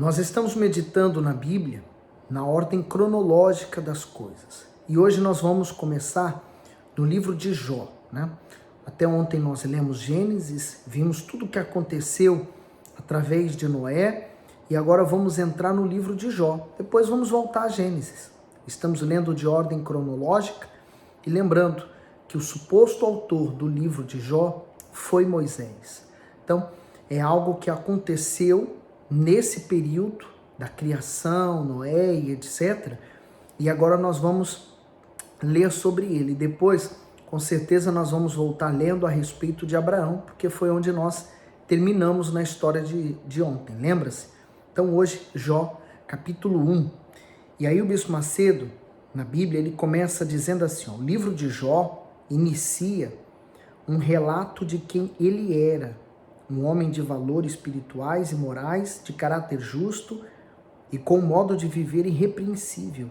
Nós estamos meditando na Bíblia na ordem cronológica das coisas. E hoje nós vamos começar no livro de Jó, né? Até ontem nós lemos Gênesis, vimos tudo o que aconteceu através de Noé e agora vamos entrar no livro de Jó. Depois vamos voltar a Gênesis. Estamos lendo de ordem cronológica e lembrando que o suposto autor do livro de Jó foi Moisés. Então, é algo que aconteceu nesse período da criação, Noé e etc. E agora nós vamos ler sobre ele. Depois, com certeza, nós vamos voltar lendo a respeito de Abraão, porque foi onde nós terminamos na história de ontem, lembra-se? Então hoje, Jó, capítulo 1. E aí o Bispo Macedo, na Bíblia, ele começa dizendo assim, ó, o livro de Jó inicia um relato de quem ele era, um homem de valores espirituais e morais, de caráter justo e com um modo de viver irrepreensível.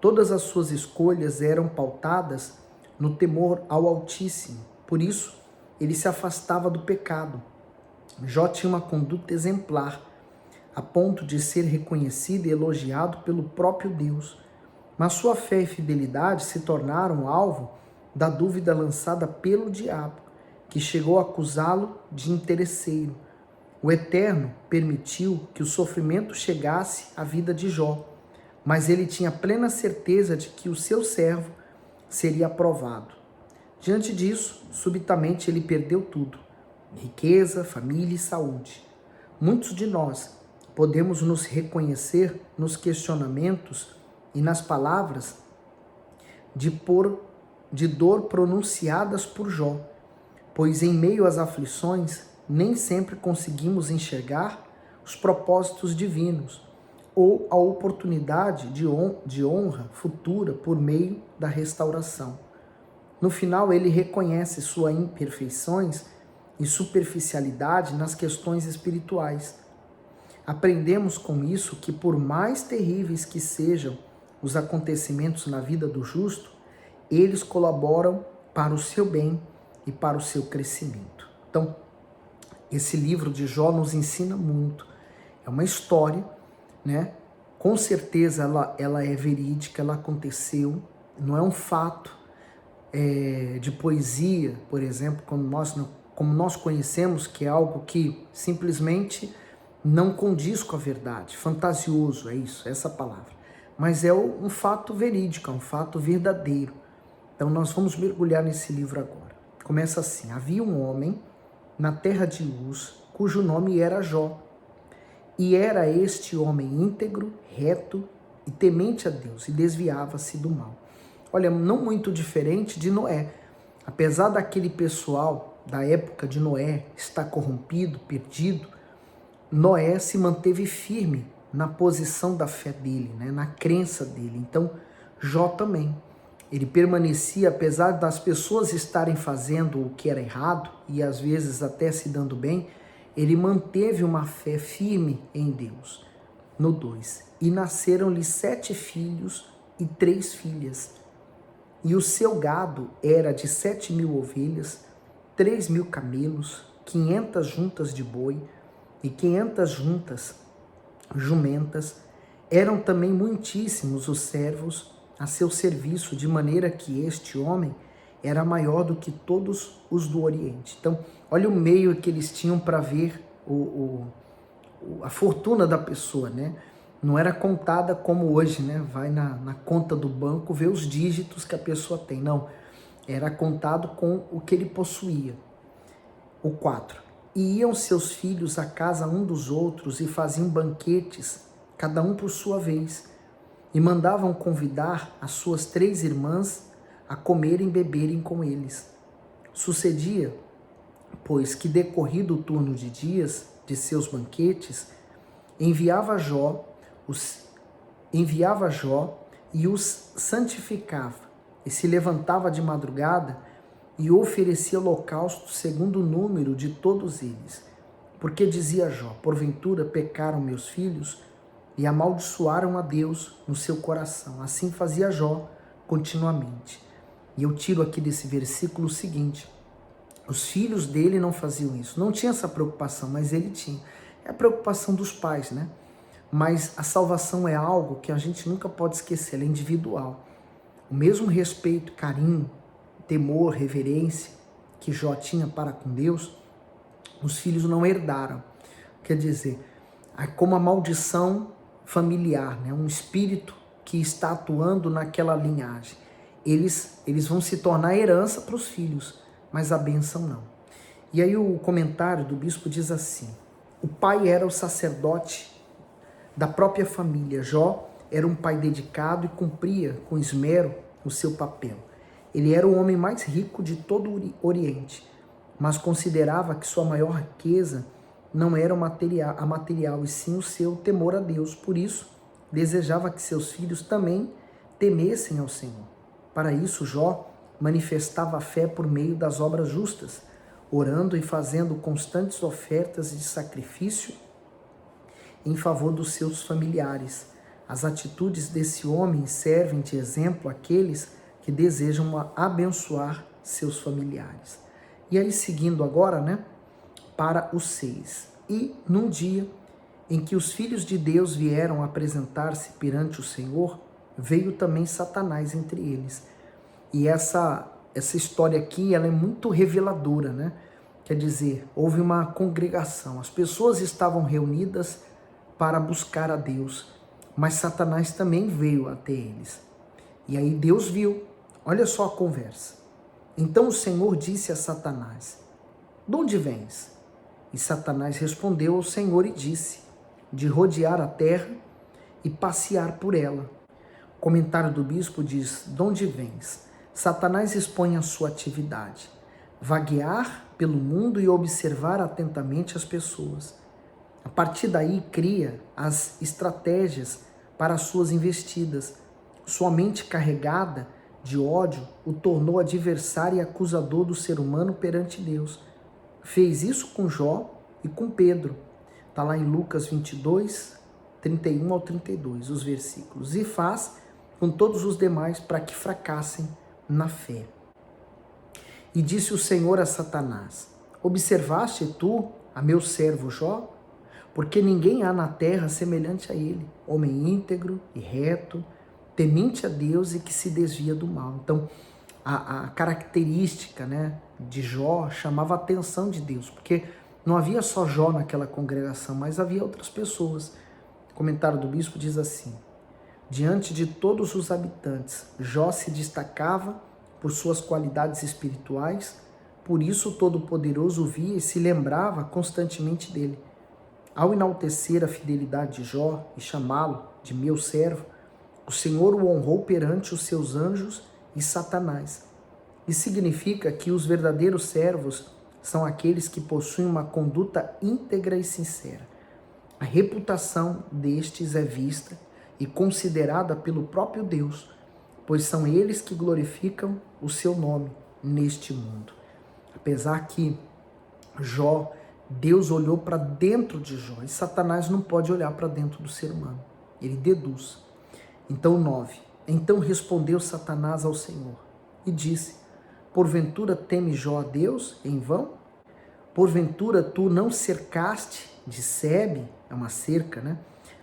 Todas as suas escolhas eram pautadas no temor ao Altíssimo. Por isso, ele se afastava do pecado. Jó tinha uma conduta exemplar, a ponto de ser reconhecido e elogiado pelo próprio Deus. Mas sua fé e fidelidade se tornaram alvo da dúvida lançada pelo diabo, que chegou a acusá-lo de interesseiro. O Eterno permitiu que o sofrimento chegasse à vida de Jó, mas ele tinha plena certeza de que o seu servo seria aprovado. Diante disso, subitamente ele perdeu tudo: riqueza, família e saúde. Muitos de nós podemos nos reconhecer nos questionamentos e nas palavras de dor pronunciadas por Jó, pois em meio às aflições nem sempre conseguimos enxergar os propósitos divinos ou a oportunidade de honra futura por meio da restauração. No final, ele reconhece suas imperfeições e superficialidade nas questões espirituais. Aprendemos com isso que, por mais terríveis que sejam os acontecimentos na vida do justo, eles colaboram para o seu bem e para o seu crescimento. Então, esse livro de Jó nos ensina muito. É uma história, né? Com certeza ela é verídica, ela aconteceu, não é um fato de poesia, por exemplo, como nós conhecemos, que é algo que simplesmente não condiz com a verdade, fantasioso, é isso, essa palavra. Mas é um fato verídico, é um fato verdadeiro. Então nós vamos mergulhar nesse livro agora. Começa assim: havia um homem na terra de Uz, cujo nome era Jó. E era este homem íntegro, reto e temente a Deus, e desviava-se do mal. Olha, não muito diferente de Noé. Apesar daquele pessoal da época de Noé estar corrompido, perdido, Noé se manteve firme na posição da fé dele, né, na crença dele. Então, Jó também. Ele permanecia, apesar das pessoas estarem fazendo o que era errado e às vezes até se dando bem, ele manteve uma fé firme em Deus. No 2, e nasceram-lhe 7 filhos e 3 filhas. E o seu gado era de 7.000 ovelhas, 3.000 camelos, 500 juntas de boi e 500 juntas jumentas. Eram também muitíssimos os servos a seu serviço, de maneira que este homem era maior do que todos os do Oriente. Então, olha o meio que eles tinham para ver a fortuna da pessoa, né? Não era contada como hoje, né? Vai na conta do banco ver os dígitos que a pessoa tem. Não, era contado com o que ele possuía. O 4. E iam seus filhos à casa um dos outros e faziam banquetes, cada um por sua vez, e mandavam convidar as suas 3 irmãs a comerem e beberem com eles. Sucedia, pois, que decorrido o turno de dias de seus banquetes, enviava Jó e os santificava, e se levantava de madrugada e oferecia holocausto segundo o número de todos eles. Porque dizia Jó: porventura pecaram meus filhos e amaldiçoaram a Deus no seu coração. Assim fazia Jó continuamente. E eu tiro aqui desse versículo o seguinte: os filhos dele não faziam isso, não tinha essa preocupação, mas ele tinha. É a preocupação dos pais, né? mas a salvação é algo que a gente nunca pode esquecer, ela é individual. O mesmo respeito, carinho, temor, reverência que Jó tinha para com Deus, os filhos não herdaram. Quer dizer, como a maldição familiar, né? Um espírito que está atuando naquela linhagem. Eles vão se tornar herança para os filhos, mas a bênção não. E aí o comentário do bispo diz assim: o pai era o sacerdote da própria família. Jó era um pai dedicado e cumpria com esmero o seu papel. Ele era o homem mais rico de todo o Oriente, mas considerava que sua maior riqueza não era a material, e sim o seu temor a Deus. Por isso, desejava que seus filhos também temessem ao Senhor. Para isso, Jó manifestava a fé por meio das obras justas, orando e fazendo constantes ofertas de sacrifício em favor dos seus familiares. As atitudes desse homem servem de exemplo àqueles que desejam abençoar seus familiares. E aí, seguindo agora, né, para os 6. E num dia em que os filhos de Deus vieram apresentar-se perante o Senhor, veio também Satanás entre eles. E essa história aqui, ela é muito reveladora, né? Quer dizer, houve uma congregação, as pessoas estavam reunidas para buscar a Deus, mas Satanás também veio até eles. E aí Deus viu, olha só a conversa. Então o Senhor disse a Satanás: de onde vens? E Satanás respondeu ao Senhor e disse: de rodear a terra e passear por ela. O comentário do bispo diz: de onde vens? Satanás expõe a sua atividade: vaguear pelo mundo e observar atentamente as pessoas. A partir daí cria as estratégias para as suas investidas. Sua mente carregada de ódio o tornou adversário e acusador do ser humano perante Deus. Fez isso com Jó e com Pedro. Está lá em Lucas 22, 31 ao 32, os versículos. E faz com todos os demais para que fracassem na fé. E disse o Senhor a Satanás: observaste tu a meu servo Jó? Porque ninguém há na terra semelhante a ele, homem íntegro e reto, temente a Deus e que se desvia do mal. Então, a característica, né, de Jó chamava a atenção de Deus, porque não havia só Jó naquela congregação, mas havia outras pessoas. O comentário do bispo diz assim: diante de todos os habitantes, Jó se destacava por suas qualidades espirituais, por isso o Todo-Poderoso via e se lembrava constantemente dele. Ao enaltecer a fidelidade de Jó e chamá-lo de meu servo, o Senhor o honrou perante os seus anjos e Satanás. Isso significa que os verdadeiros servos são aqueles que possuem uma conduta íntegra e sincera. A reputação destes é vista e considerada pelo próprio Deus, pois são eles que glorificam o seu nome neste mundo. Apesar que Deus olhou para dentro de Jó, e Satanás não pode olhar para dentro do ser humano, ele deduz. Então 9, então respondeu Satanás ao Senhor e disse: porventura teme Jó a Deus em vão? Porventura tu não cercaste de sebe, é uma cerca, né?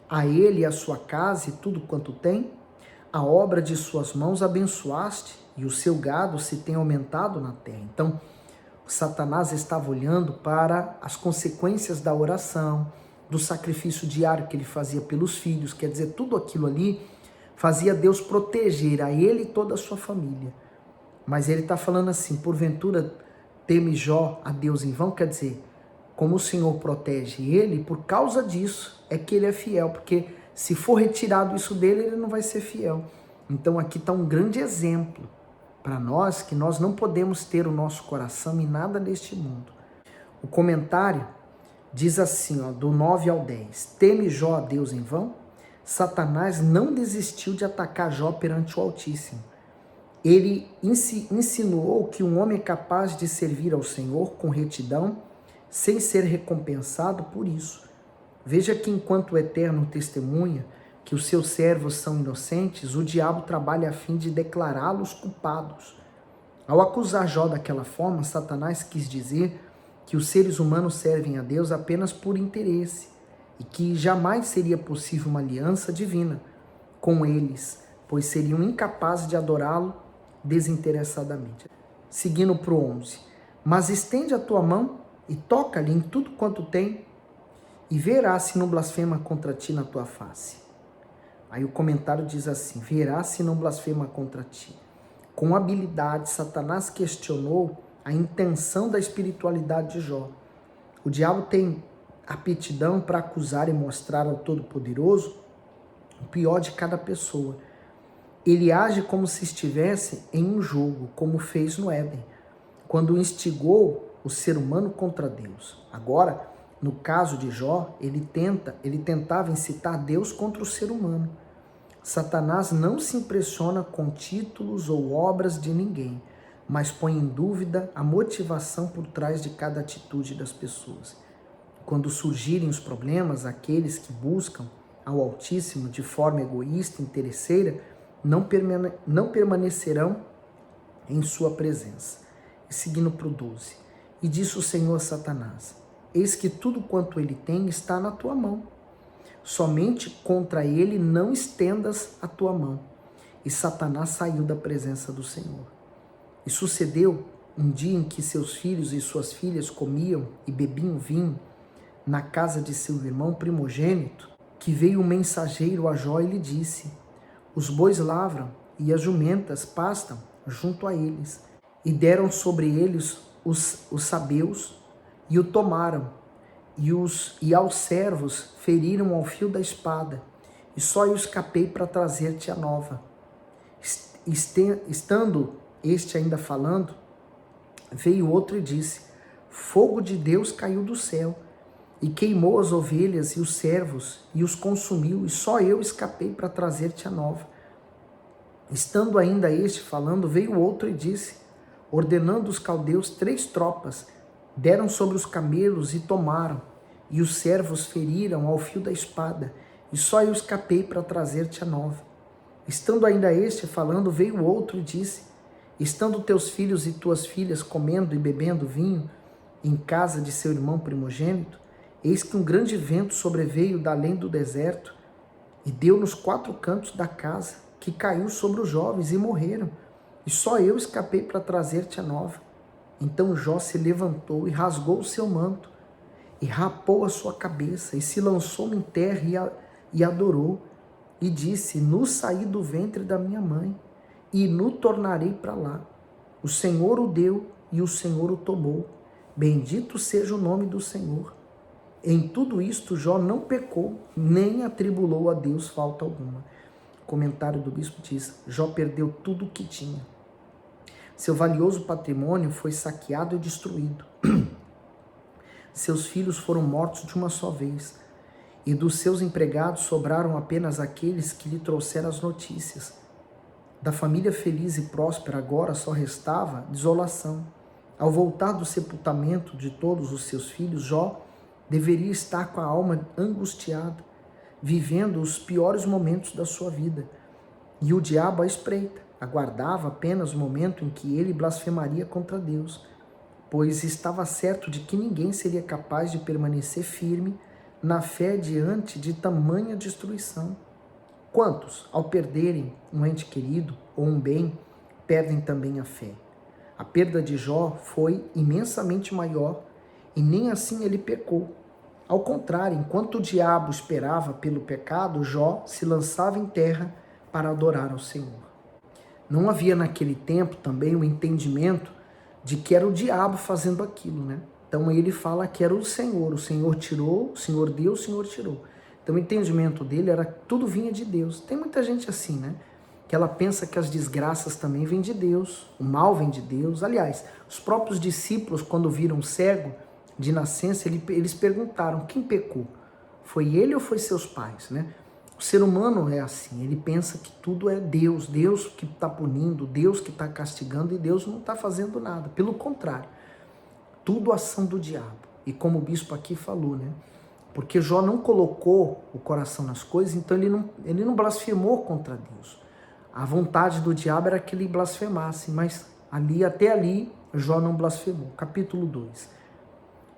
A ele e a sua casa e tudo quanto tem? A obra de suas mãos abençoaste, e o seu gado se tem aumentado na terra. Então, Satanás estava olhando para as consequências da oração, do sacrifício diário que ele fazia pelos filhos, quer dizer, tudo aquilo ali fazia Deus proteger a ele e toda a sua família. Mas ele está falando assim: porventura teme Jó a Deus em vão? Quer dizer, como o Senhor protege ele, por causa disso é que ele é fiel, porque se for retirado isso dele, ele não vai ser fiel. Então aqui está um grande exemplo para nós, que nós não podemos ter o nosso coração em nada deste mundo. O comentário diz assim, ó, do 9 ao 10. Teme Jó a Deus em vão? Satanás não desistiu de atacar Jó perante o Altíssimo. Ele insinuou que um homem é capaz de servir ao Senhor com retidão, sem ser recompensado por isso. Veja que enquanto o Eterno testemunha que os seus servos são inocentes, o diabo trabalha a fim de declará-los culpados. Ao acusar Jó daquela forma, Satanás quis dizer que os seres humanos servem a Deus apenas por interesse e que jamais seria possível uma aliança divina com eles, pois seriam incapazes de adorá-lo desinteressadamente. Seguindo para o 11. Mas estende a tua mão e toca-lhe em tudo quanto tem, e verás se não blasfema contra ti na tua face. Aí o comentário diz assim: verás se não blasfema contra ti. Com habilidade, Satanás questionou a intenção da espiritualidade de Jó. O diabo tem aptidão para acusar e mostrar ao Todo-Poderoso o pior de cada pessoa. Ele age como se estivesse em um jogo, como fez no Éden, quando instigou o ser humano contra Deus. Agora, no caso de Jó, ele tentava incitar Deus contra o ser humano. Satanás não se impressiona com títulos ou obras de ninguém, mas põe em dúvida a motivação por trás de cada atitude das pessoas. Quando surgirem os problemas, aqueles que buscam ao Altíssimo de forma egoísta e interesseira não permanecerão em sua presença. E seguindo para o 12. E disse o Senhor a Satanás: eis que tudo quanto ele tem está na tua mão. Somente contra ele não estendas a tua mão. E Satanás saiu da presença do Senhor. E sucedeu um dia em que seus filhos e suas filhas comiam e bebiam vinho na casa de seu irmão primogênito, que veio um mensageiro a Jó e lhe disse: os bois lavram e as jumentas pastam junto a eles. E deram sobre eles os sabeus e o tomaram. E aos servos feriram ao fio da espada. E só eu escapei para trazer-te a nova. Estando este ainda falando, veio outro e disse: fogo de Deus caiu do céu e queimou as ovelhas e os servos e os consumiu, e só eu escapei para trazer-te a nova. Estando ainda este falando, veio outro e disse, ordenando os caldeus 3 tropas, deram sobre os camelos e tomaram, e os servos feriram ao fio da espada, e só eu escapei para trazer-te a nova. Estando ainda este falando, veio outro e disse, estando teus filhos e tuas filhas comendo e bebendo vinho em casa de seu irmão primogênito, eis que um grande vento sobreveio da além do deserto e deu nos 4 cantos da casa, que caiu sobre os jovens e morreram, e só eu escapei para trazer-te a nova. Então Jó se levantou e rasgou o seu manto, e rapou a sua cabeça, e se lançou em terra e adorou, e disse, nu saí do ventre da minha mãe, e nu tornarei para lá. O Senhor o deu, e o Senhor o tomou. Bendito seja o nome do Senhor. Em tudo isto Jó não pecou, nem atribulou a Deus falta alguma. O comentário do bispo diz, Jó perdeu tudo o que tinha. Seu valioso patrimônio foi saqueado e destruído. Seus filhos foram mortos de uma só vez. E dos seus empregados sobraram apenas aqueles que lhe trouxeram as notícias. Da família feliz e próspera agora só restava desolação. Ao voltar do sepultamento de todos os seus filhos, Jó deveria estar com a alma angustiada, vivendo os piores momentos da sua vida. E o diabo à espreita, aguardava apenas o momento em que ele blasfemaria contra Deus, pois estava certo de que ninguém seria capaz de permanecer firme na fé diante de tamanha destruição. Quantos, ao perderem um ente querido ou um bem, perdem também a fé? A perda de Jó foi imensamente maior e nem assim ele pecou. Ao contrário, enquanto o diabo esperava pelo pecado, Jó se lançava em terra para adorar ao Senhor. Não havia naquele tempo também o entendimento de que era o diabo fazendo aquilo, né? Então ele fala que era o Senhor tirou, o Senhor deu, o Senhor tirou. Então o entendimento dele era que tudo vinha de Deus. Tem muita gente assim, né? Que ela pensa que as desgraças também vêm de Deus, o mal vem de Deus. Aliás, os próprios discípulos, quando viram cego de nascença, eles perguntaram, quem pecou? Foi ele ou foi seus pais, né? O ser humano é assim, ele pensa que tudo é Deus, Deus que está punindo, Deus que está castigando, e Deus não está fazendo nada. Pelo contrário, tudo ação do diabo. E como o bispo aqui falou, né? Porque Jó não colocou o coração nas coisas, então ele não blasfemou contra Deus. A vontade do diabo era que ele blasfemasse, mas até ali, Jó não blasfemou. Capítulo 2.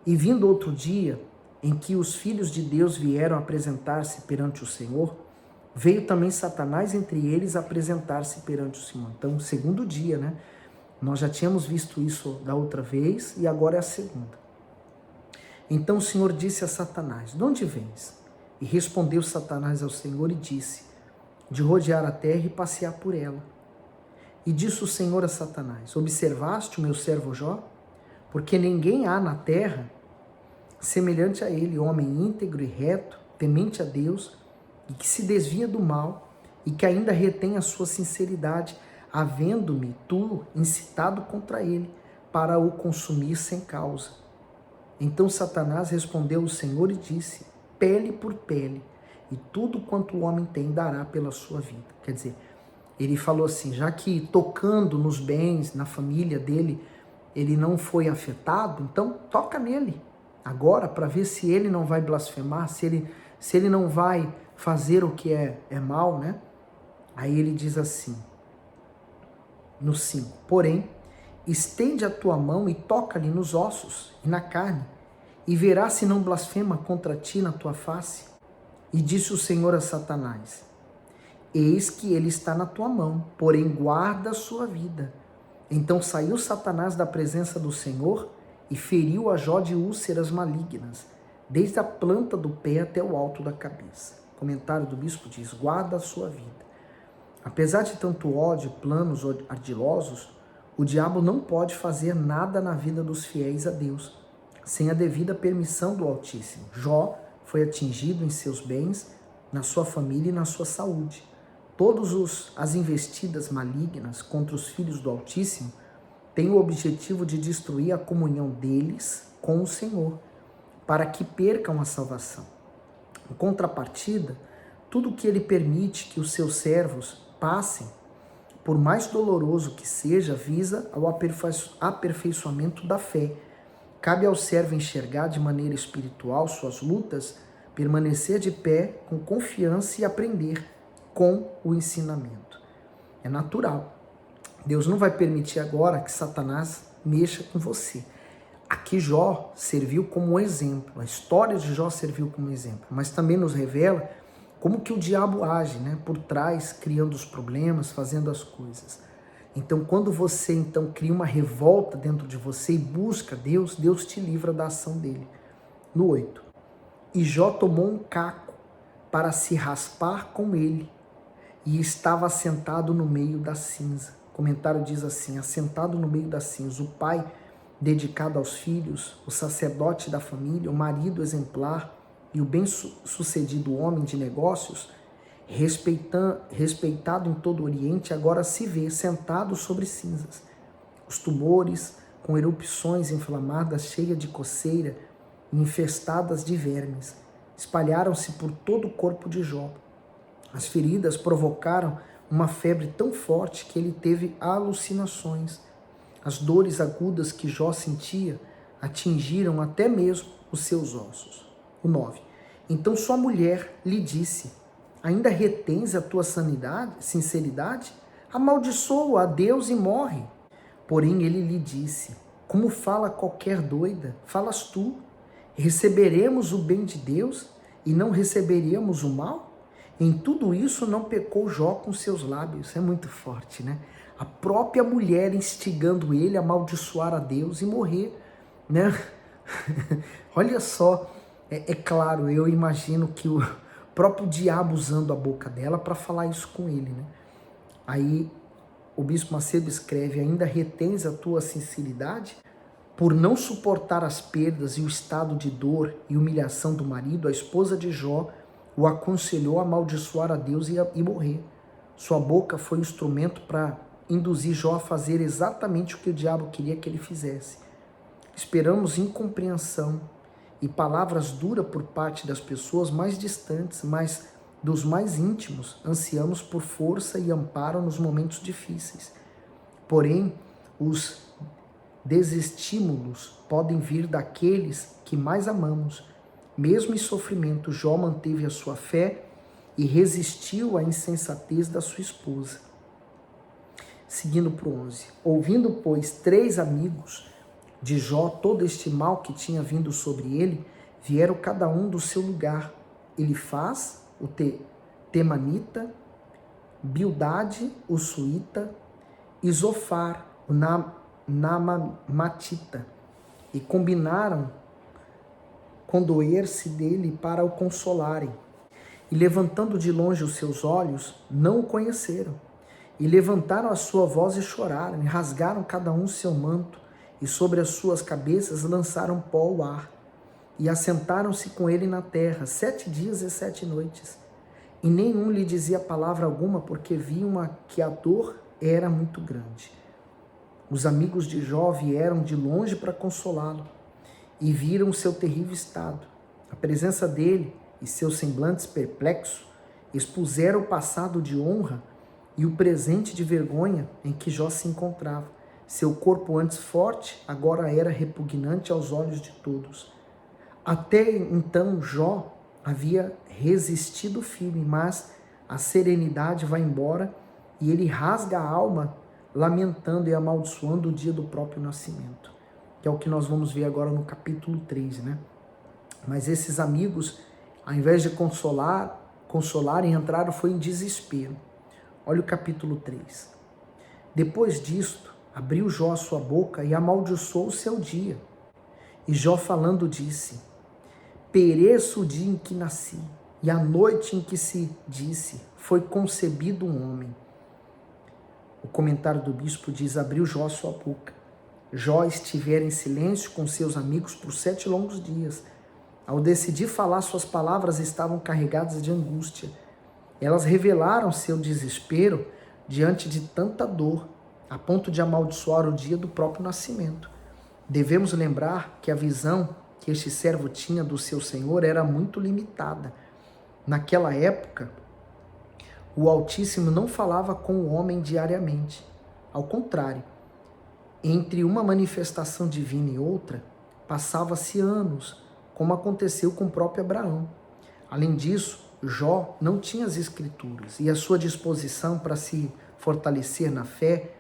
E vindo outro dia, em que os filhos de Deus vieram apresentar-se perante o Senhor, veio também Satanás entre eles apresentar-se perante o Senhor. Então, segundo dia, né? Nós já tínhamos visto isso da outra vez e agora é a segunda. Então o Senhor disse a Satanás: de onde vens? E respondeu Satanás ao Senhor e disse: de rodear a terra e passear por ela. E disse o Senhor a Satanás: observaste o meu servo Jó? Porque ninguém há na terra semelhante a ele, homem íntegro e reto, temente a Deus, e que se desvia do mal, e que ainda retém a sua sinceridade, havendo-me tu incitado contra ele, para o consumir sem causa. Então Satanás respondeu ao Senhor e disse: pele por pele, e tudo quanto o homem tem dará pela sua vida. Quer dizer, ele falou assim, já que tocando nos bens, na família dele, ele não foi afetado, então toca nele agora, para ver se ele não vai blasfemar, se ele não vai fazer o que é mal, né? Aí ele diz assim, no 5, porém, estende a tua mão e toca-lhe nos ossos e na carne, e verás se não blasfema contra ti na tua face. E disse o Senhor a Satanás: eis que ele está na tua mão, porém guarda a sua vida. Então saiu Satanás da presença do Senhor e feriu a Jó de úlceras malignas, desde a planta do pé até o alto da cabeça. O comentário do bispo diz: guarda a sua vida. Apesar de tanto ódio, planos ardilosos, o diabo não pode fazer nada na vida dos fiéis a Deus, sem a devida permissão do Altíssimo. Jó foi atingido em seus bens, na sua família e na sua saúde. Todas as investidas malignas contra os filhos do Altíssimo têm o objetivo de destruir a comunhão deles com o Senhor, para que percam a salvação. Em contrapartida, tudo que ele permite que os seus servos passem, por mais doloroso que seja, visa ao aperfeiçoamento da fé. Cabe ao servo enxergar de maneira espiritual suas lutas, permanecer de pé com confiança e aprender com o ensinamento. É natural. Deus não vai permitir agora que Satanás mexa com você. Aqui Jó serviu como exemplo, a história de Jó serviu como exemplo, mas também nos revela como que o diabo age, né, por trás, criando os problemas, fazendo as coisas. Então, quando você então cria uma revolta dentro de você e busca Deus, Deus te livra da ação dele. No 8. E Jó tomou um caco para se raspar com ele, e estava assentado no meio da cinza. O comentário diz assim: assentado no meio da cinza, o pai dedicado aos filhos, o sacerdote da família, o marido exemplar e o bem-sucedido homem de negócios, respeitado em todo o Oriente, agora se vê sentado sobre cinzas. Os tumores, com erupções inflamadas, cheias de coceira e infestadas de vermes, espalharam-se por todo o corpo de Jó. As feridas provocaram uma febre tão forte que ele teve alucinações. As dores agudas que Jó sentia atingiram até mesmo os seus ossos. O 9. Então sua mulher lhe disse: ainda retens a tua sinceridade? Amaldiçoa a Deus e morre. Porém ele lhe disse: como fala qualquer doida, falas tu. Receberemos o bem de Deus e não receberíamos o mal? Em tudo isso não pecou Jó com seus lábios. É muito forte, né? A própria mulher instigando ele a amaldiçoar a Deus e morrer, né? Olha só, é claro, eu imagino que o próprio diabo usando a boca dela para falar isso com ele, né? Aí o bispo Macedo escreve: ainda retens a tua sinceridade? Por não suportar as perdas e o estado de dor e humilhação do marido, a esposa de Jó o aconselhou a amaldiçoar a Deus e morrer. Sua boca foi o instrumento para induzir Jó a fazer exatamente o que o diabo queria que ele fizesse. Esperamos incompreensão e palavras duras por parte das pessoas mais distantes, mas dos mais íntimos, ansiamos por força e amparo nos momentos difíceis. Porém, os desestímulos podem vir daqueles que mais amamos. Mesmo em sofrimento, Jó manteve a sua fé e resistiu à insensatez da sua esposa. Seguindo para o 11. Ouvindo, pois, 3 amigos de Jó todo este mal que tinha vindo sobre ele, vieram cada um do seu lugar. Elifaz, o temanita, Bildade, o suíta, e Zofar, o naamatita, e combinaram condoer-se dele para o consolarem. E levantando de longe os seus olhos, não o conheceram. E levantaram a sua voz e choraram, e rasgaram cada um seu manto, e sobre as suas cabeças lançaram pó ao ar. E assentaram-se com ele na terra 7 dias e 7 noites. E nenhum lhe dizia palavra alguma, porque viam que a dor era muito grande. Os amigos de Jó vieram de longe para consolá-lo, e viram o seu terrível estado. A presença dele e seus semblantes perplexos expuseram o passado de honra e o presente de vergonha em que Jó se encontrava. Seu corpo antes forte, agora era repugnante aos olhos de todos. Até então Jó havia resistido firme, mas a serenidade vai embora e ele rasga a alma, lamentando e amaldiçoando o dia do próprio nascimento, que é o que nós vamos ver agora no capítulo 3, né? Mas esses amigos, ao invés de consolarem, entraram foi em desespero. Olha o capítulo 3. Depois disto, abriu Jó a sua boca e amaldiçoou o seu dia. E Jó falando disse: pereço o dia em que nasci, e a noite em que se disse, foi concebido um homem. O comentário do bispo diz: abriu Jó a sua boca. Jó estivera em silêncio com seus amigos por 7 longos dias. Ao decidir falar, suas palavras estavam carregadas de angústia. Elas revelaram seu desespero diante de tanta dor, a ponto de amaldiçoar o dia do próprio nascimento. Devemos lembrar que a visão que este servo tinha do seu Senhor era muito limitada. Naquela época, o Altíssimo não falava com o homem diariamente. Ao contrário, entre uma manifestação divina e outra, passava-se anos, como aconteceu com o próprio Abraão. Além disso, Jó não tinha as escrituras e a sua disposição para se fortalecer na fé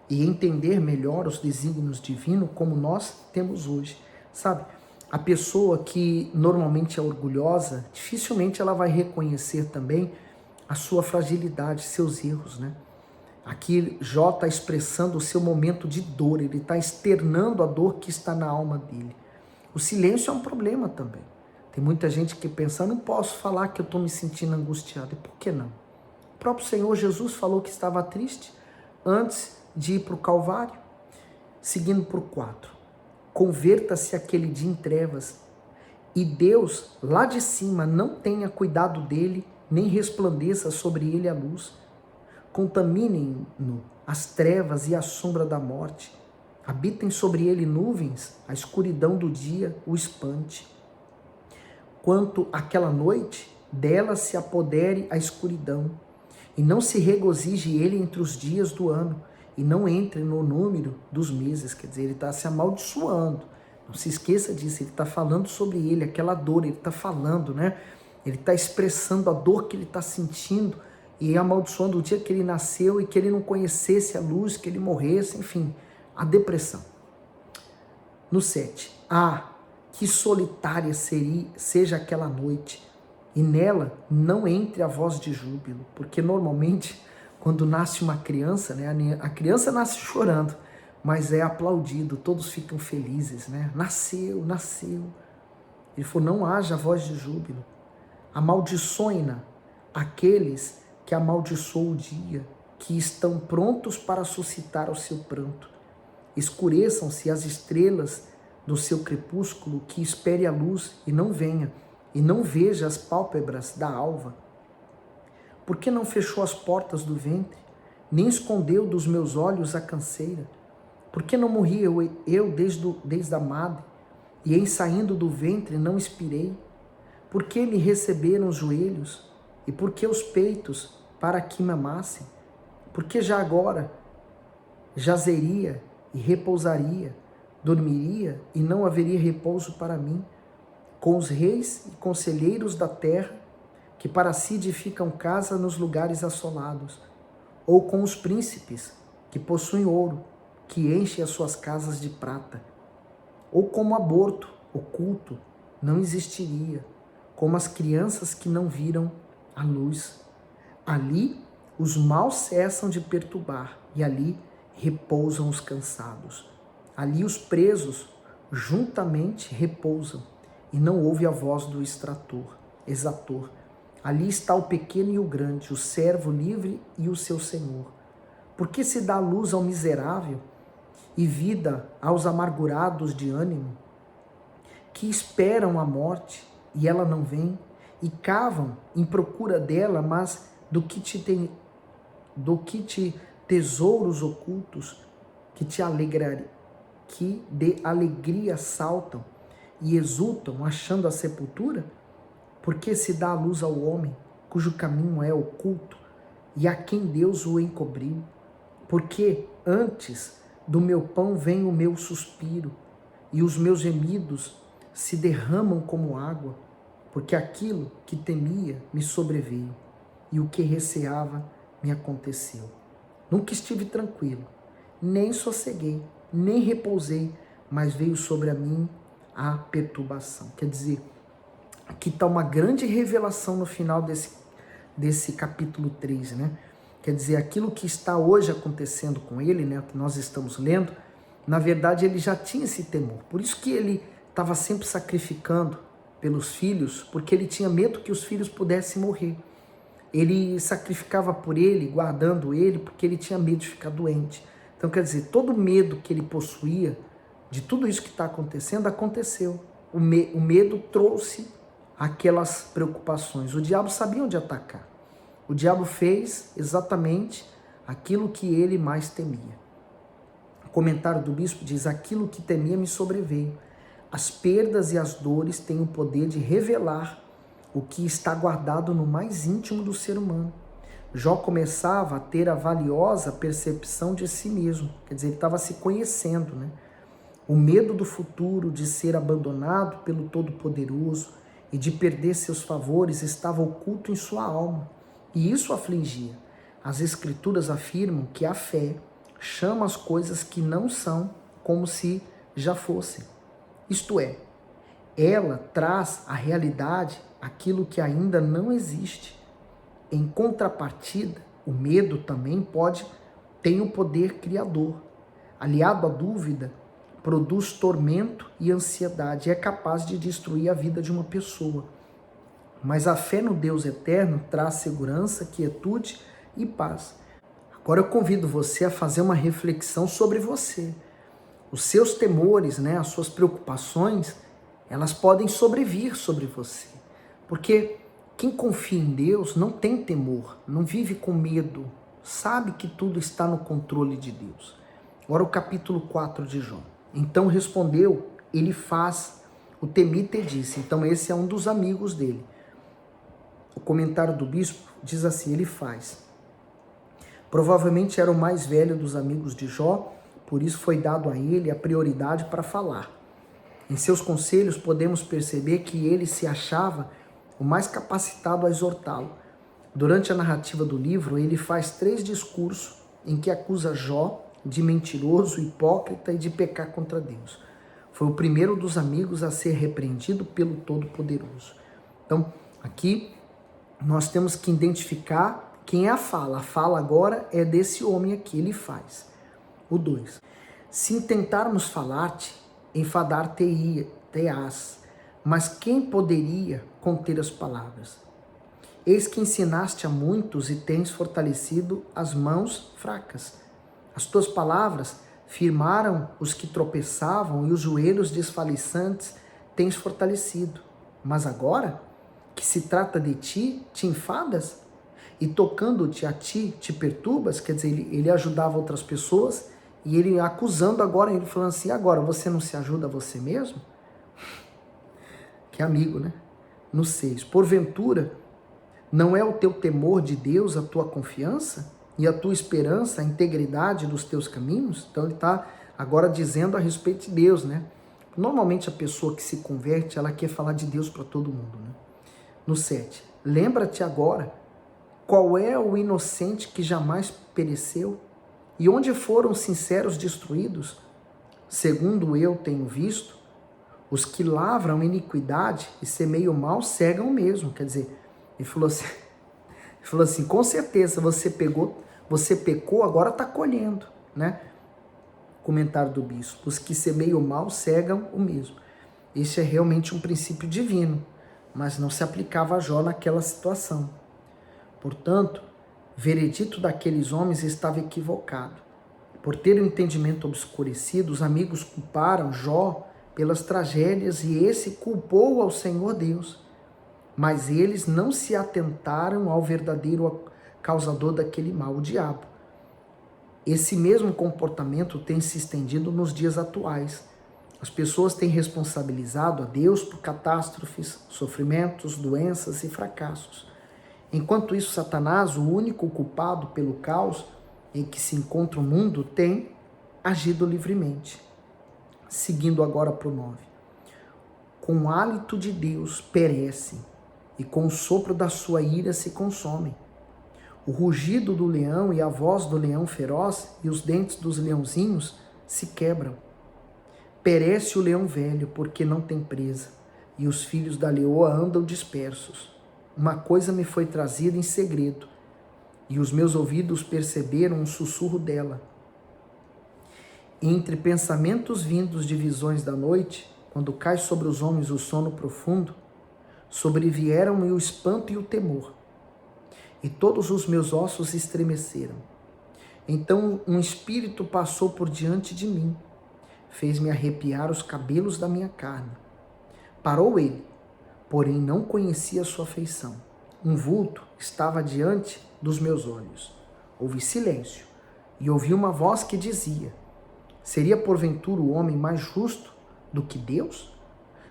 e entender melhor os desígnios divinos como nós temos hoje. Sabe, a pessoa que normalmente é orgulhosa, dificilmente ela vai reconhecer também a sua fragilidade, seus erros, né? Aqui Jó está expressando o seu momento de dor, ele está externando a dor que está na alma dele. O silêncio é um problema também. Tem muita gente que pensa: não posso falar que eu estou me sentindo angustiado. E por que não? O próprio Senhor Jesus falou que estava triste antes de ir para o Calvário. Seguindo por 4. Converta-se aquele dia em trevas, e Deus, lá de cima, não tenha cuidado dele, nem resplandeça sobre ele a luz. Contaminem-no as trevas e a sombra da morte. Habitem sobre ele nuvens, a escuridão do dia o espante. Quanto àquela noite, dela se apodere a escuridão, e não se regozije ele entre os dias do ano, e não entre no número dos meses. Quer dizer, ele está se amaldiçoando. Não se esqueça disso, ele está falando sobre ele, aquela dor, ele está falando, né? Ele está expressando a dor que ele está sentindo e amaldiçoando o dia que ele nasceu e que ele não conhecesse a luz, que ele morresse, enfim, a depressão. No 7. Que solitária seja aquela noite, e nela não entre a voz de júbilo, porque normalmente quando nasce uma criança, né, a criança nasce chorando, mas é aplaudido, todos ficam felizes, né? Nasceu. Ele falou: não haja voz de júbilo. Amaldiçoem-na aqueles que amaldiçoam o dia, que estão prontos para suscitar o seu pranto. Escureçam-se as estrelas do seu crepúsculo, que espere a luz e não venha, e não veja as pálpebras da alva. Por que não fechou as portas do ventre, nem escondeu dos meus olhos a canseira? Por que não morri eu desde a madre, e em saindo do ventre não expirei? Por que me receberam os joelhos, e por que os peitos, para que me amassem? Por que já agora jazeria e repousaria, dormiria e não haveria repouso para mim, com os reis e conselheiros da terra, que para si edificam casa nos lugares assolados, ou com os príncipes, que possuem ouro, que enchem as suas casas de prata, ou como aborto oculto, não existiria, como as crianças que não viram a luz. Ali os maus cessam de perturbar e ali repousam os cansados. Ali os presos juntamente repousam e não ouve a voz do exator. Ali está o pequeno e o grande, o servo livre e o seu senhor. Por que se dá luz ao miserável e vida aos amargurados de ânimo, que esperam a morte e ela não vem, e cavam em procura dela, mas do que te tesouros ocultos que de alegria saltam e exultam achando a sepultura? Porque se dá a luz ao homem cujo caminho é oculto e a quem Deus o encobriu? Porque antes do meu pão vem o meu suspiro e os meus gemidos se derramam como água, porque aquilo que temia me sobreveio e o que receava me aconteceu. Nunca estive tranquilo, nem sosseguei, nem repousei, mas veio sobre a mim a perturbação. Quer dizer, aqui está uma grande revelação no final desse capítulo 3, né? Quer dizer, aquilo que está hoje acontecendo com ele, né, que nós estamos lendo, na verdade ele já tinha esse temor. Por isso que ele estava sempre sacrificando pelos filhos, porque ele tinha medo que os filhos pudessem morrer. Ele sacrificava por ele, guardando ele, porque ele tinha medo de ficar doente. Então, quer dizer, todo medo que ele possuía de tudo isso que está acontecendo, aconteceu. O medo trouxe aquelas preocupações. O diabo sabia onde atacar. O diabo fez exatamente aquilo que ele mais temia. O comentário do bispo diz: aquilo que temia me sobreveio. As perdas e as dores têm o poder de revelar o que está guardado no mais íntimo do ser humano. Jó começava a ter a valiosa percepção de si mesmo, quer dizer, ele estava se conhecendo, né? O medo do futuro, de ser abandonado pelo Todo-Poderoso e de perder seus favores estava oculto em sua alma, e isso afligia. As Escrituras afirmam que a fé chama as coisas que não são como se já fossem. Isto é, ela traz à realidade aquilo que ainda não existe. Em contrapartida, o medo também tem o poder criador. Aliado à dúvida, produz tormento e ansiedade. É capaz de destruir a vida de uma pessoa. Mas a fé no Deus eterno traz segurança, quietude e paz. Agora eu convido você a fazer uma reflexão sobre você. Os seus temores, né, as suas preocupações, elas podem sobrevir sobre você. Porque quem confia em Deus não tem temor, não vive com medo, sabe que tudo está no controle de Deus. Agora o capítulo 4 de Jó. Então respondeu Elifaz, o temita, e disse, então esse é um dos amigos dele. O comentário do bispo diz assim, Elifaz, provavelmente era o mais velho dos amigos de Jó, por isso foi dado a ele a prioridade para falar. Em seus conselhos podemos perceber que ele se achava o mais capacitado a exortá-lo. Durante a narrativa do livro, ele faz 3 discursos em que acusa Jó de mentiroso, hipócrita e de pecar contra Deus. Foi o primeiro dos amigos a ser repreendido pelo Todo-Poderoso. Então, aqui nós temos que identificar quem é a fala. A fala agora é desse homem aqui, ele faz. O 2. Se intentarmos falar-te, enfadar-te-ás, mas quem poderia conter as palavras? Eis que ensinaste a muitos e tens fortalecido as mãos fracas. As tuas palavras firmaram os que tropeçavam e os joelhos desfaliçantes tens fortalecido. Mas agora, que se trata de ti, te enfadas? E tocando-te a ti, te perturbas? Quer dizer, ele ajudava outras pessoas e ele acusando agora, ele falando assim, agora você não se ajuda a você mesmo? Que amigo, né? No 6. Porventura, não é o teu temor de Deus a tua confiança e a tua esperança, a integridade dos teus caminhos? Então ele está agora dizendo a respeito de Deus, né? Normalmente a pessoa que se converte, ela quer falar de Deus para todo mundo, né? No 7. Lembra-te agora, qual é o inocente que jamais pereceu? E onde foram os sinceros destruídos? Segundo eu tenho visto, Os que lavram iniquidade e semeiam mal cegam mesmo. Quer dizer, ele falou assim, com certeza você pecou, agora está colhendo, né? Comentário do bispo. Os que semeiam mal cegam o mesmo. Esse é realmente um princípio divino, mas não se aplicava a Jó naquela situação. Portanto, o veredito daqueles homens estava equivocado. Por ter o entendimento obscurecido, os amigos culparam Jó pelas tragédias e esse culpou ao Senhor Deus. Mas eles não se atentaram ao verdadeiro causador daquele mal, o diabo. Esse mesmo comportamento tem se estendido nos dias atuais. As pessoas têm responsabilizado a Deus por catástrofes, sofrimentos, doenças e fracassos. Enquanto isso, Satanás, o único culpado pelo caos em que se encontra o mundo, tem agido livremente. Seguindo agora para o 9. Com o hálito de Deus perecem, e com o sopro da sua ira se consomem. O rugido do leão e a voz do leão feroz e os dentes dos leãozinhos se quebram. Perece o leão velho, porque não tem presa, e os filhos da leoa andam dispersos. Uma coisa me foi trazida em segredo, e os meus ouvidos perceberam um sussurro dela. Entre pensamentos vindos de visões da noite, quando cai sobre os homens o sono profundo, sobrevieram-me o espanto e o temor, e todos os meus ossos estremeceram. Então um espírito passou por diante de mim, fez-me arrepiar os cabelos da minha carne. Parou ele, porém não conhecia sua feição. Um vulto estava diante dos meus olhos. Houve silêncio, e ouvi uma voz que dizia: seria porventura o homem mais justo do que Deus?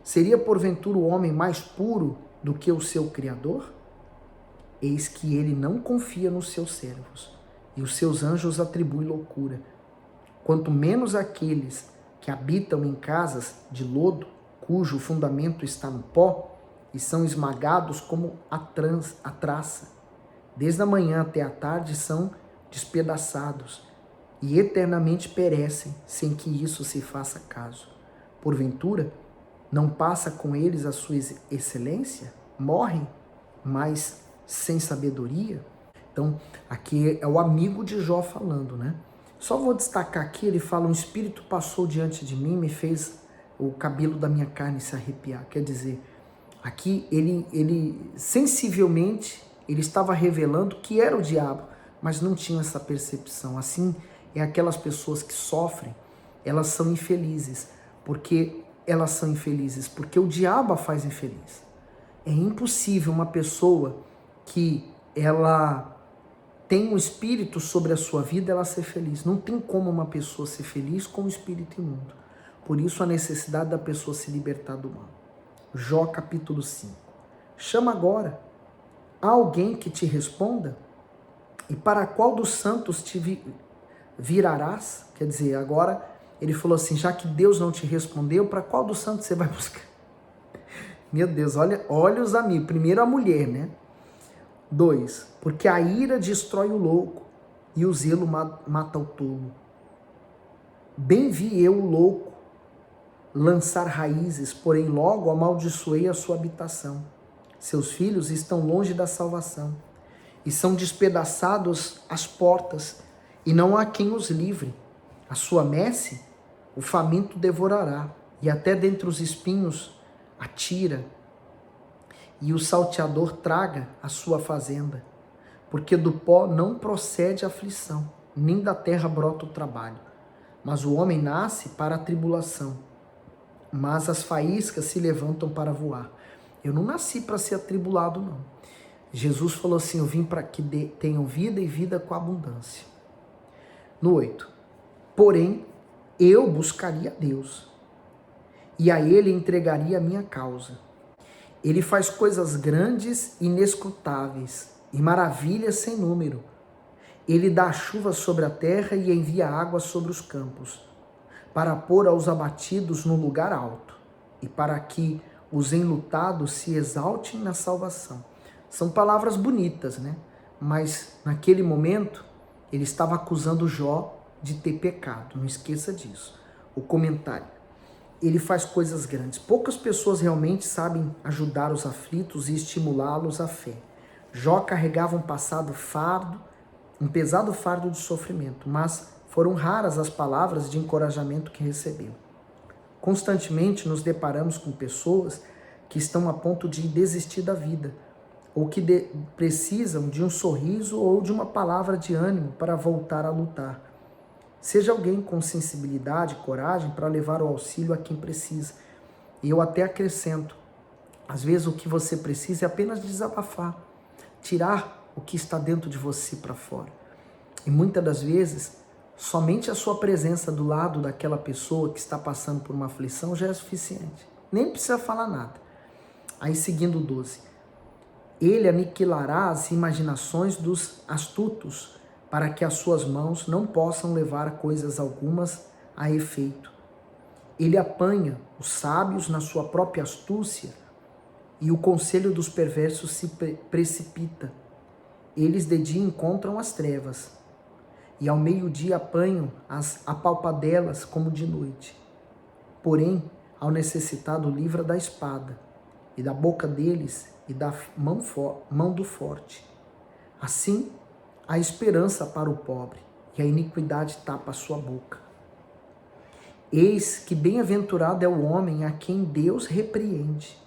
Seria porventura o homem mais puro do que o seu Criador? Eis que ele não confia nos seus servos, e os seus anjos atribuem loucura. Quanto menos aqueles que habitam em casas de lodo, cujo fundamento está no pó, e são esmagados como a traça. Desde a manhã até a tarde são despedaçados, e eternamente perecem, sem que isso se faça caso. Porventura, não passa com eles a sua excelência? Morrem, mas sem sabedoria? Então, aqui é o amigo de Jó falando, né? Só vou destacar aqui, ele fala: um espírito passou diante de mim, me fez o cabelo da minha carne se arrepiar. Quer dizer, aqui ele sensivelmente, ele estava revelando que era o diabo, mas não tinha essa percepção. Assim, é aquelas pessoas que sofrem, elas são infelizes, porque o diabo a faz infeliz. É impossível uma pessoa que ela tem um espírito sobre a sua vida, ela ser feliz. Não tem como uma pessoa ser feliz com um espírito imundo. Por isso a necessidade da pessoa se libertar do mal. Jó capítulo 5. Chama agora. Há alguém que te responda? E para qual dos santos te virarás? Quer dizer, agora ele falou assim, já que Deus não te respondeu, para qual dos santos você vai buscar? Meu Deus, olha os amigos. Primeiro a mulher, né? 2. Porque a ira destrói o louco e o zelo mata o tolo. Bem vi eu o louco lançar raízes, porém logo amaldiçoei a sua habitação. Seus filhos estão longe da salvação e são despedaçados as portas, e não há quem os livre. A sua messe o faminto devorará, e até dentre os espinhos atira, e o salteador traga a sua fazenda, porque do pó não procede a aflição, nem da terra brota o trabalho. Mas o homem nasce para a tribulação, mas as faíscas se levantam para voar. Eu não nasci para ser atribulado, não. Jesus falou assim, eu vim para que tenham vida e vida com abundância. No 8. Porém, eu buscaria a Deus, e a Ele entregaria a minha causa. Ele faz coisas grandes e inescrutáveis, e maravilhas sem número. Ele dá chuva sobre a terra e envia água sobre os campos, para pôr aos abatidos no lugar alto, e para que os enlutados se exaltem na salvação. São palavras bonitas, né? Mas naquele momento ele estava acusando Jó de ter pecado. Não esqueça disso. O comentário. ele faz coisas grandes. Poucas pessoas realmente sabem ajudar os aflitos e estimulá-los à fé. Jó carregava um pesado fardo de sofrimento, mas foram raras as palavras de encorajamento que recebeu. Constantemente nos deparamos com pessoas que estão a ponto de desistir da vida, ou que precisam de um sorriso ou de uma palavra de ânimo para voltar a lutar. Seja alguém com sensibilidade e coragem para levar o auxílio a quem precisa. E eu até acrescento, às vezes o que você precisa é apenas desabafar, tirar o que está dentro de você para fora. E muitas das vezes, somente a sua presença do lado daquela pessoa que está passando por uma aflição já é suficiente. Nem precisa falar nada. Aí seguindo o 12. Ele aniquilará as imaginações dos astutos, para que as suas mãos não possam levar coisas algumas a efeito. Ele apanha os sábios na sua própria astúcia, e o conselho dos perversos se precipita. Eles de dia encontram as trevas, e ao meio-dia apanham as apalpadelas como de noite. Porém, ao necessitado livra da espada, e da boca deles, e da mão do forte. Assim, há esperança para o pobre, e a iniquidade tapa a sua boca. Eis que bem-aventurado é o homem a quem Deus repreende.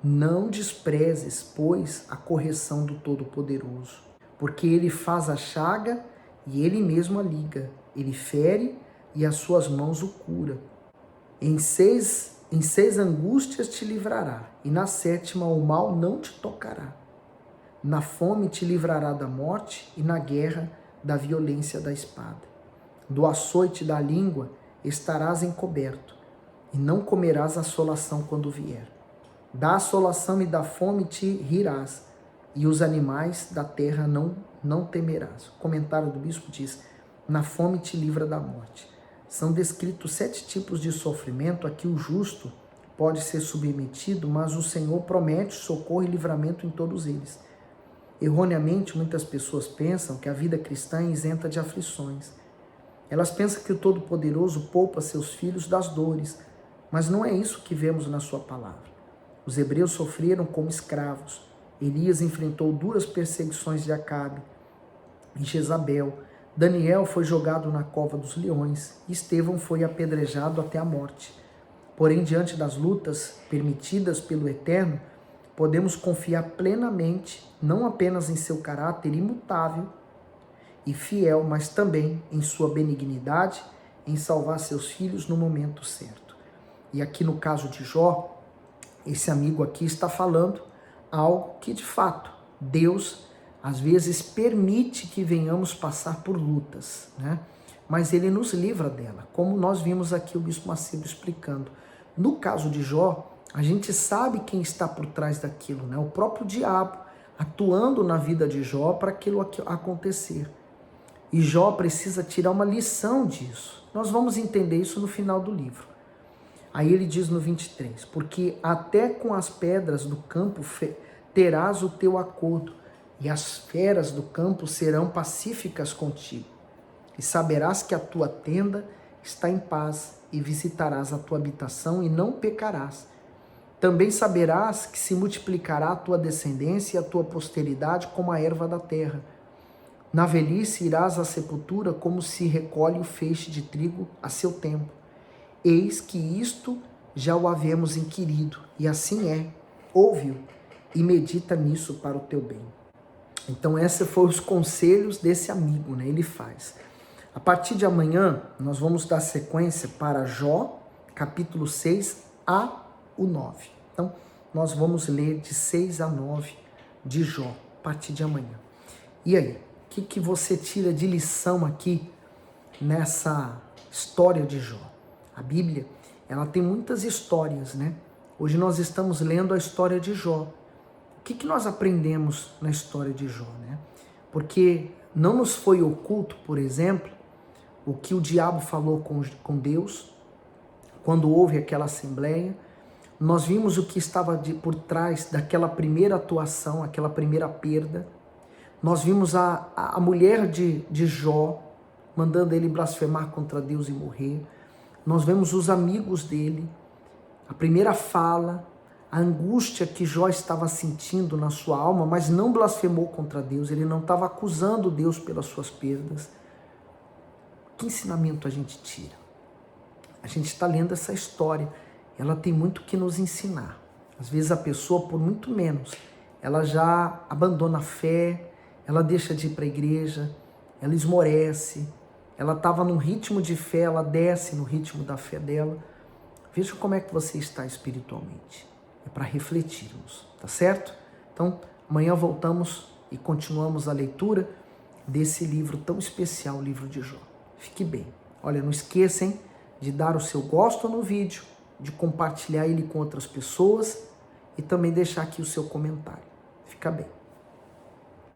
Não desprezes, pois, a correção do Todo-Poderoso, porque ele faz a chaga e ele mesmo a liga, ele fere e as suas mãos o cura. Em seis angústias te livrará, e na sétima o mal não te tocará. Na fome te livrará da morte, e na guerra da violência da espada. Do açoite da língua estarás encoberto, e não comerás assolação quando vier. Da assolação e da fome te rirás, e os animais da terra não temerás. O comentário do bispo diz, na fome te livra da morte. São descritos 7 tipos de sofrimento a que o justo pode ser submetido, mas o Senhor promete socorro e livramento em todos eles. Erroneamente, muitas pessoas pensam que a vida cristã é isenta de aflições. Elas pensam que o Todo-Poderoso poupa seus filhos das dores, mas não é isso que vemos na sua palavra. Os hebreus sofreram como escravos. Elias enfrentou duras perseguições de Acabe e Jezabel. Daniel foi jogado na cova dos leões e Estevão foi apedrejado até a morte. Porém, diante das lutas permitidas pelo Eterno, podemos confiar plenamente, não apenas em seu caráter imutável e fiel, mas também em sua benignidade, em salvar seus filhos no momento certo. E aqui no caso de Jó, esse amigo aqui está falando algo que de fato Deus às vezes permite que venhamos passar por lutas, né? Mas ele nos livra dela, como nós vimos aqui o bispo Macedo explicando. No caso de Jó, a gente sabe quem está por trás daquilo, né? O próprio diabo atuando na vida de Jó para aquilo acontecer. E Jó precisa tirar uma lição disso. Nós vamos entender isso no final do livro. Aí ele diz no 23, porque até com as pedras do campo terás o teu acordo, e as feras do campo serão pacíficas contigo. E saberás que a tua tenda está em paz, e visitarás a tua habitação e não pecarás. Também saberás que se multiplicará a tua descendência e a tua posteridade como a erva da terra. Na velhice irás à sepultura como se recolhe o feixe de trigo a seu tempo. Eis que isto já o havemos inquirido, e assim é. Ouve-o e medita nisso para o teu bem. Então, esses foram os conselhos desse amigo, né? Ele faz. A partir de amanhã, nós vamos dar sequência para Jó, capítulo 6 a o 9. Então, nós vamos ler de 6 a 9 de Jó, a partir de amanhã. E aí, o que você tira de lição aqui nessa história de Jó? A Bíblia, ela tem muitas histórias, né? Hoje nós estamos lendo a história de Jó. O que nós aprendemos na história de Jó, né? Porque não nos foi oculto, por exemplo, o que o diabo falou com Deus quando houve aquela assembleia. Nós vimos o que estava por trás daquela primeira atuação, aquela primeira perda. Nós vimos a mulher de Jó mandando ele blasfemar contra Deus e morrer. nós vemos os amigos dele, a primeira fala, a angústia que Jó estava sentindo na sua alma, mas não blasfemou contra Deus, ele não estava acusando Deus pelas suas perdas. Que ensinamento a gente tira? A gente está lendo essa história, ela tem muito que nos ensinar. Às vezes a pessoa, por muito menos, ela já abandona a fé, ela deixa de ir para a igreja, ela esmorece, ela estava num ritmo de fé, ela desce no ritmo da fé dela. Veja como é que você está espiritualmente. É para refletirmos, tá certo? Então, amanhã voltamos e continuamos a leitura desse livro tão especial, o livro de Jó. Fique bem. Olha, não esqueçam de dar o seu gosto no vídeo, de compartilhar ele com outras pessoas e também deixar aqui o seu comentário. Fica bem.